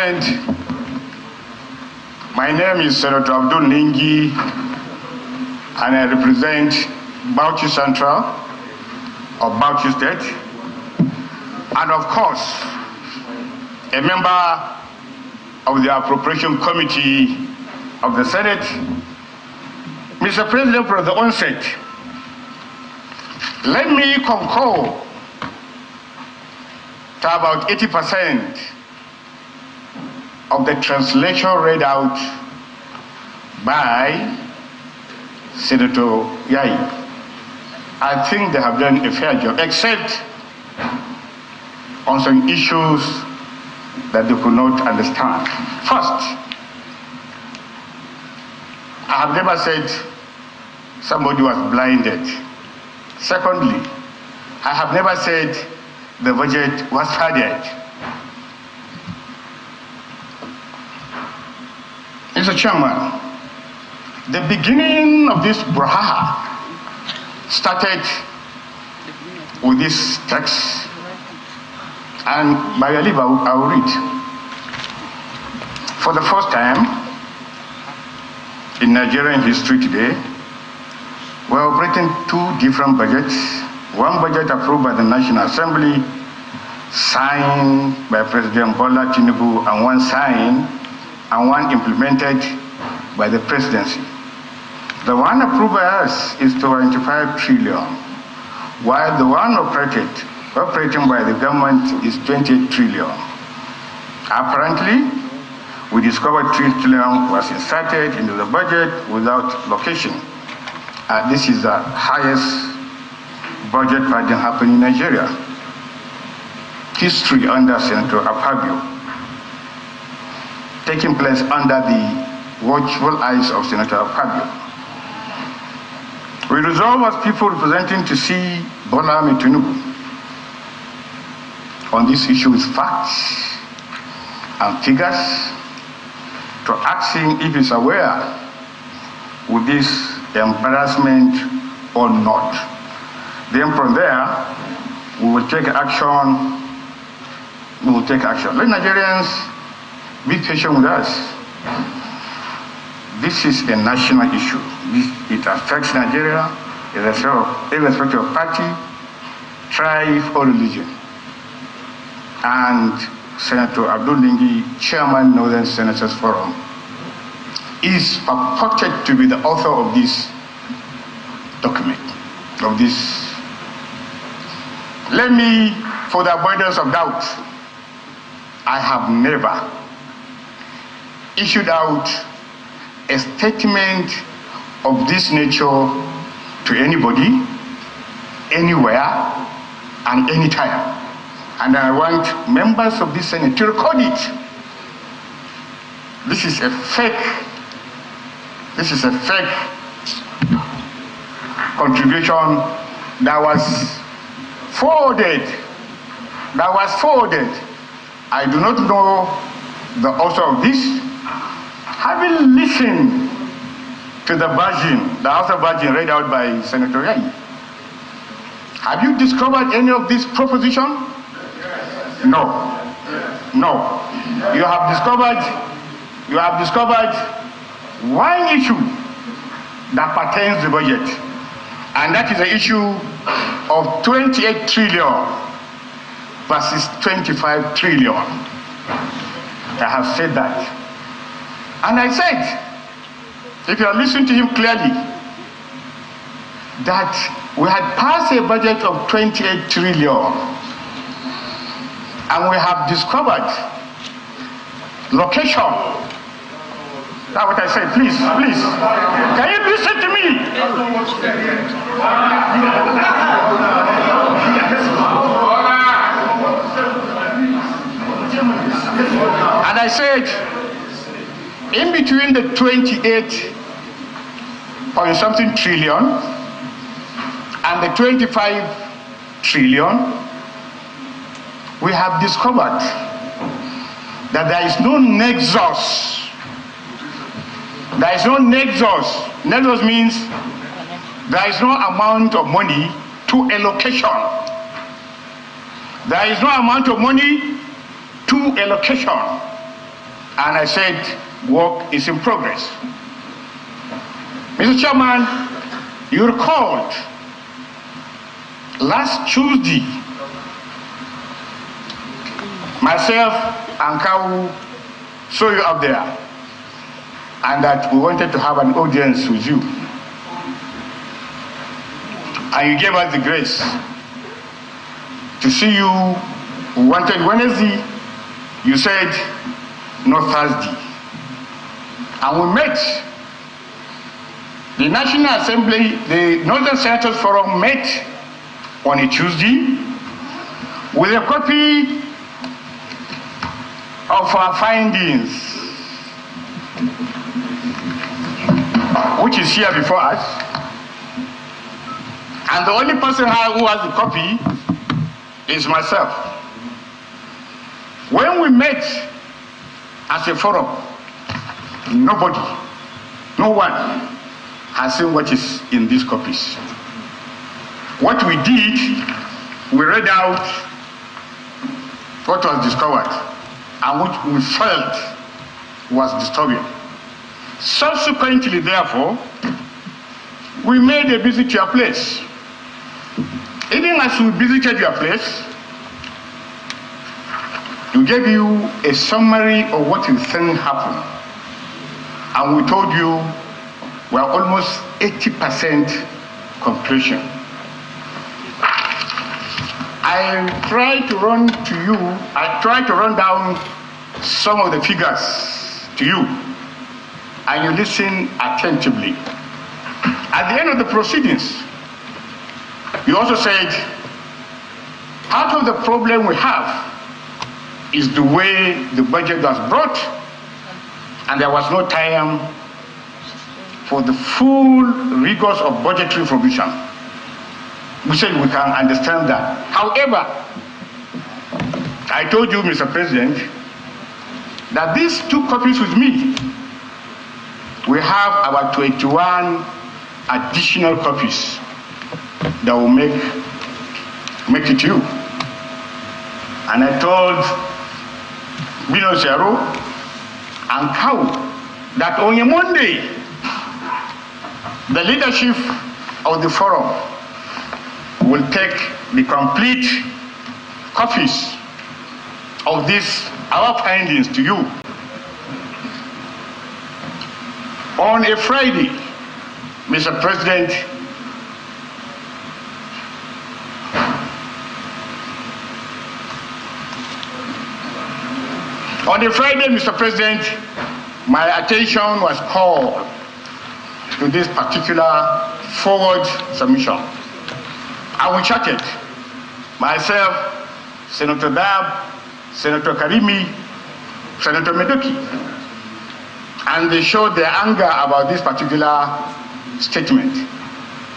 President, my name is Senator Abdul Ningi, and I represent Bauchi Central of Bauchi State, and of course, a member of the Appropriation Committee of the Senate. Mr. President, from the onset, let me concur to about 80% of the translation read out by Senator Yai. I think they have done a fair job, except on some issues that they could not understand. First, I have never said somebody was blinded. Secondly, I have never said the budget was flooded. Mr. Chairman, the beginning of this brouhaha started with this text, and by your leave, I will read. For the first time in Nigerian history today, we are operating two different budgets. One budget approved by the National Assembly, signed by President Bola Tinubu, and one signed and one implemented by the presidency. The one approved by us is 25 trillion, while the one operating by the government is 28 trillion. Apparently, we discovered 3 trillion was inserted into the budget without location. This is the highest budget burden happening in Nigeria. History under Senator Akpabio, taking place under the watchful eyes of Senator Akpabio. We resolve as people representing to see Bola Tinubu on this issue with facts and figures, to ask him if he's aware with this embarrassment or not. Then from there, we will take action. Let Nigerians be patient with us. This is a national issue. It affects Nigeria, irrespective of party, tribe, or religion. And Senator Abdul Ningi, Chairman, Northern Senators Forum, is purported to be the author of this document, of this. Let me, for the avoidance of doubt, I have never issued out a statement of this nature to anybody, anywhere, and anytime. And I want members of this Senate to record it. This is a fake contribution that was forwarded. I do not know the author of this. Having listened to the author version read out by Senator Yai, have you discovered any of this proposition? No. You have discovered one issue that pertains to the budget, and that is the issue of 28 trillion versus 25 trillion. I have said that. And I said, if you are listening to him clearly, that we had passed a budget of 28 trillion, and we have discovered location. That's what I said. Please. Can you listen to me? And I said, in between the 28 point something trillion and the 25 trillion, we have discovered that there is no nexus. There is no nexus. Nexus means there is no amount of money to allocation. There is no amount of money to allocation. and I said work is in progress. Mr. Chairman, you recalled last Tuesday, myself and Kawu saw you up there, and that we wanted to have an audience with you. And you gave us the grace to see you. We wanted Wednesday, you said no Thursday. And we met. The National Assembly, the Northern Senators Forum met on a Tuesday with a copy of our findings, which is here before us. And the only person who has the copy is myself. When we met as a forum, nobody, no one has seen what is in these copies. What we did, we read out what was discovered and which we felt was disturbing. Subsequently, therefore, we made a visit to your place. Even as we visited your place, we gave you a summary of what you think happened. And we told you we are almost 80% completion. I tried to run down some of the figures to you, and you listen attentively. At the end of the proceedings, you also said, part of the problem we have is the way the budget was brought, and there was no time for the full rigors of budgetary provision. We said we can understand that. However, I told you, Mr. President, that these two copies with me, we have about 21 additional copies that will make it to you. And I told Bino Zero and Kawu that on a Monday, the leadership of the forum will take the complete copies of our findings to you. On a Friday, Mr. President, my attention was called to this particular forward submission. And we chatted, myself, Senator Dab, Senator Karimi, Senator Medoki, and they showed their anger about this particular statement.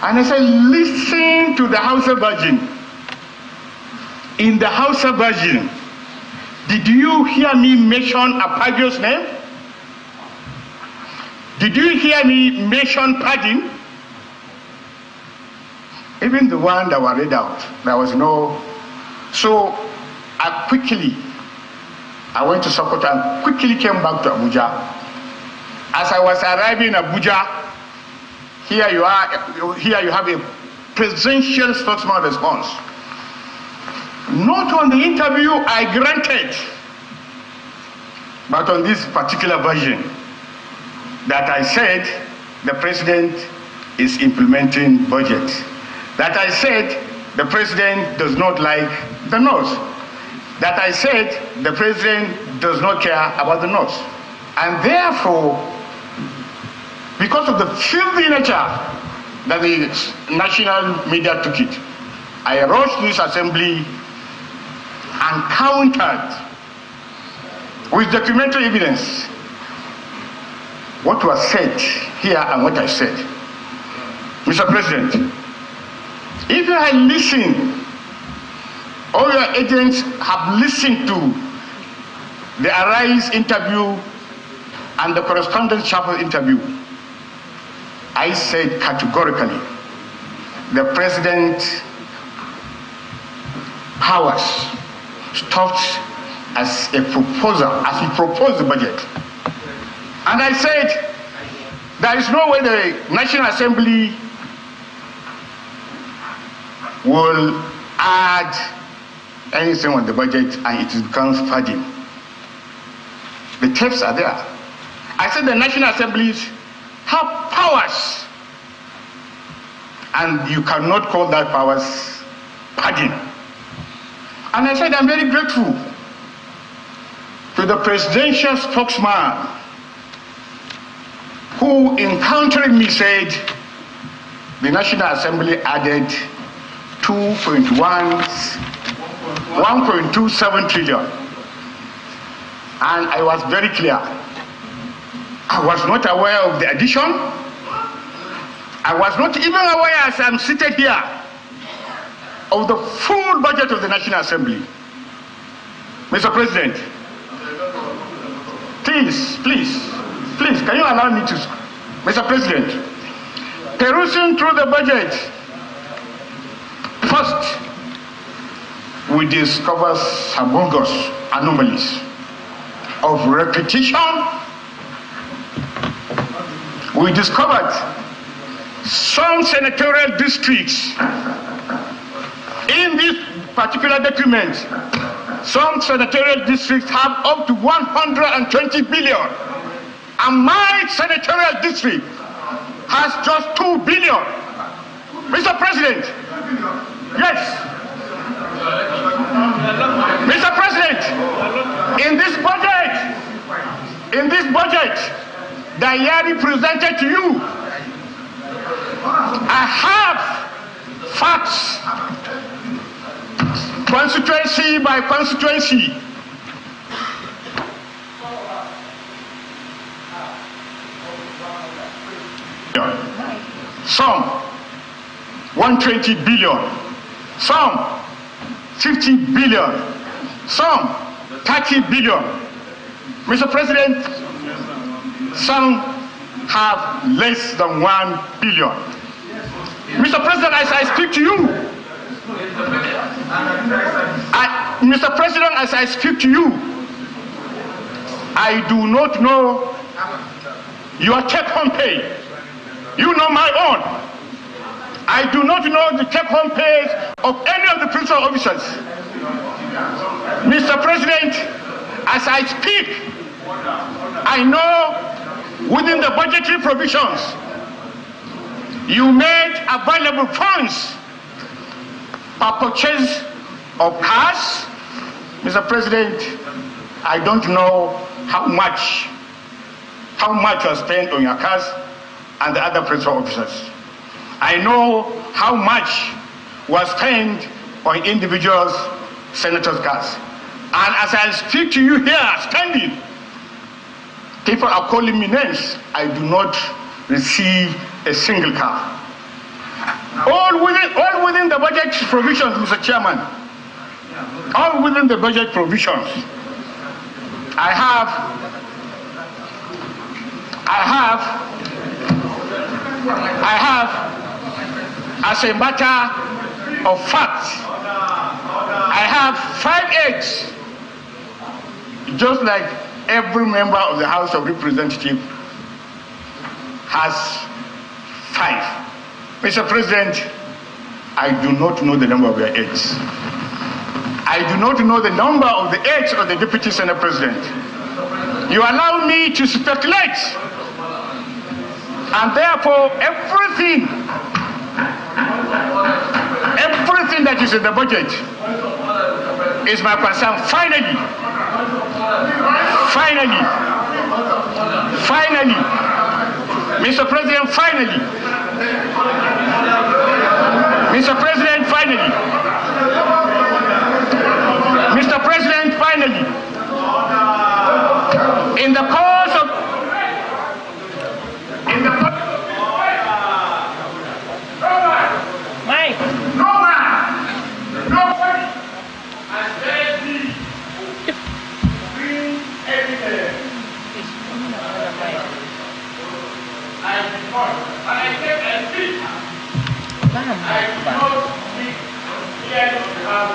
And I said, listen to the Hausa version. In the Hausa version, did you hear me mention Apagio's name? Did you hear me mention Padin? Even the one that was read out, there was no. So I went to Sokoto and quickly came back to Abuja. As I was arriving in Abuja, here you have a presidential spokesman response. Not on the interview I granted, but on this particular version that I said the president is implementing budget. That I said the president does not like the North. That I said the president does not care about the North. And therefore, because of the filthy nature that the national media took it, I rushed this assembly and countered with documentary evidence what was said here and what I said. Mr. President, if you had listened, all your agents have listened to the Arise interview and the Correspondence Chapel interview, I said categorically, the president's powers stopped as a proposal, as he proposed the budget. And I said, there is no way the National Assembly will add anything on the budget and it becomes padding. The tapes are there. I said the National Assemblies have powers, and you cannot call that powers padding. And I said I'm very grateful to the presidential spokesman who, encountering me, said the National Assembly added 1.27 trillion. And I was very clear. I was not aware of the addition. I was not even aware, as I'm seated here, of the full budget of the National Assembly. Mr. President, please, can you allow me to, Mr. President, perusing through the budget, first, we discover some bogus anomalies of repetition. We discovered some senatorial districts in this particular document. Some senatorial districts have up to 120 billion, and my senatorial district has just 2 billion. Mr. President, yes. Mr. President, in this budget that Yari presented to you, I have facts, constituency by constituency. Some 120 billion, some 50 billion, some 30 billion. Mr. President, some have less than 1 billion. Mr. President, as I speak to you, Mr. President, as I speak to you, I do not know your take-home pay. You know my own. I do not know the take-home pay of any of the principal officers. Mr. President, as I speak, I know within the budgetary provisions, you made available funds for purchase of cars. Mr. President, I don't know how much was spent on your cars and the other principal officers. I know how much was spent on individuals, senators' cars. And as I speak to you here, standing, people are calling me names. I do not receive a single car. All within the budget provisions, Mr. Chairman. All within the budget provisions. I have, as a matter of fact, I have 5 eggs, just like every member of the House of Representatives has 5. Mr. President, I do not know the number of your eggs. I do not know the number of the eggs of the Deputy Senate President. You allow me to speculate, and therefore everything that is in the budget is my concern. Finally, Mr. President, finally, Mr. President, finally, Mr. President, finally, in the course of Mike. Nobody has said me bring evidence. I said I speak. I do not speak here to have